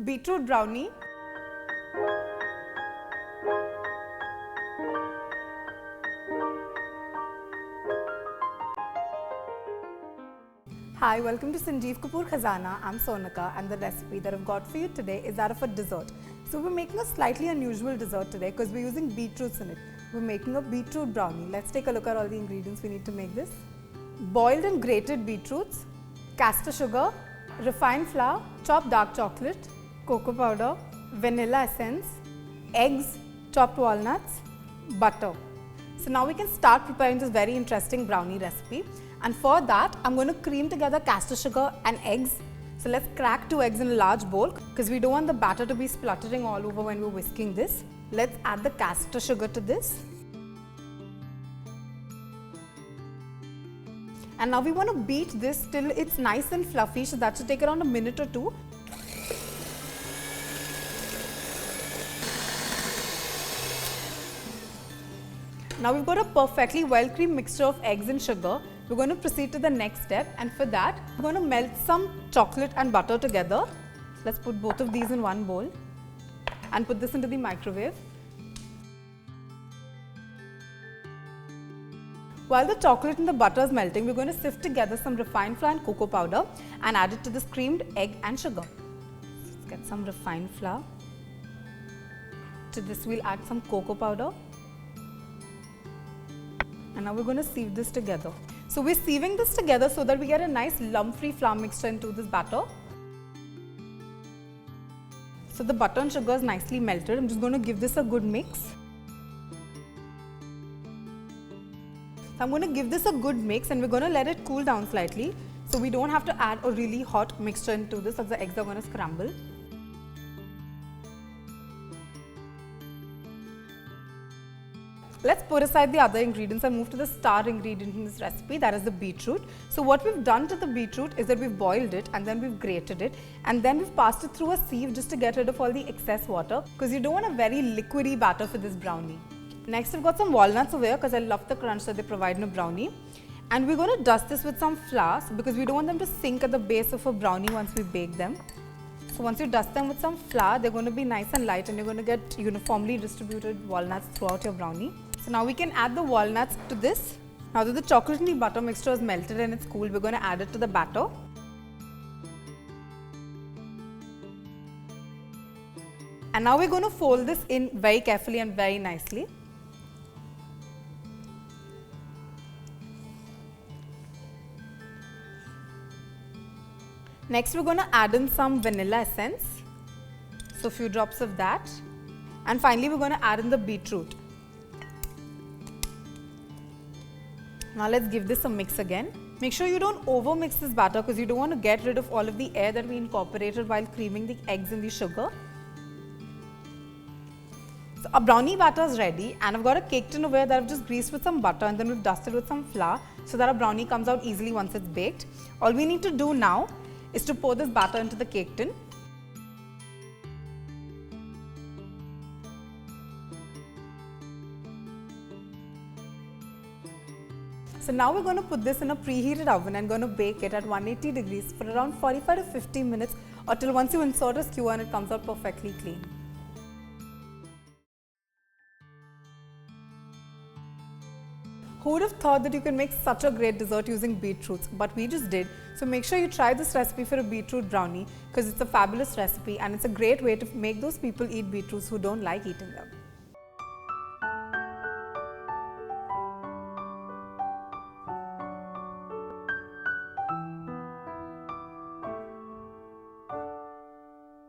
beetroot brownie. Hi, welcome to Sanjeev Kapoor Khazana. I'm Sonika, and the recipe that I've got for you today is that of a dessert. So we're making a slightly unusual dessert today because we're using beetroots in it. We're making a beetroot brownie. Let's take a look at all the ingredients we need to make this. Boiled and grated beetroots, castor sugar, refined flour, chopped dark chocolate, cocoa powder, vanilla essence, eggs, chopped walnuts, butter. So now we can start preparing this very interesting brownie recipe. And for that, I'm going to cream together castor sugar and eggs. So let's crack 2 eggs in a large bowl because we don't want the batter to be spluttering all over when we're whisking this. Let's add the castor sugar to this. And now we want to beat this till it's nice and fluffy, so that should take around a minute or 2. Now we've got a perfectly well-creamed mixture of eggs and sugar. We're going to proceed to the next step, and for that, we're going to melt some chocolate and butter together. Let's put both of these in one bowl and put this into the microwave. While the chocolate and the butter is melting, we're going to sift together some refined flour and cocoa powder and add it to this creamed egg and sugar. Let's get some refined flour. To this, we'll add some cocoa powder. And now we're going to sieve this together. So we're sieving this together so that we get a nice lump-free flour mixture into this batter. So the butter and sugar is nicely melted. I'm just going to give this a good mix. So I'm going to give this a good mix, and we're going to let it cool down slightly. So we don't have to add a really hot mixture into this as the eggs are going to scramble. Let's put aside the other ingredients and move to the star ingredient in this recipe, that is the beetroot. So what we've done to the beetroot is that we've boiled it and then we've grated it and then we've passed it through a sieve just to get rid of all the excess water, because you don't want a very liquidy batter for this brownie. Next, we've got some walnuts over here because I love the crunch that they provide in a brownie. And we're going to dust this with some flour because we don't want them to sink at the base of a brownie once we bake them. So once you dust them with some flour, they're going to be nice and light and you're going to get uniformly distributed walnuts throughout your brownie. So now we can add the walnuts to this. Now that the chocolate and the butter mixture is melted and it's cooled, we're going to add it to the batter. And now we're going to fold this in very carefully and very nicely. Next, we're going to add in some vanilla essence. So a few drops of that. And finally, we're going to add in the beetroot. Now let's give this a mix again. Make sure you don't over mix this batter because you don't want to get rid of all of the air that we incorporated while creaming the eggs and the sugar. So our brownie batter is ready, and I've got a cake tin over here that I've just greased with some butter and then we've dusted with some flour so that our brownie comes out easily once it's baked. All we need to do now is to pour this batter into the cake tin. So now we're going to put this in a preheated oven and going to bake it at 180 degrees for around 45 to 50 minutes or till once you insert a skewer and it comes out perfectly clean. Who would have thought that you can make such a great dessert using beetroots? But we just did. So make sure you try this recipe for a beetroot brownie because it's a fabulous recipe and it's a great way to make those people eat beetroots who don't like eating them.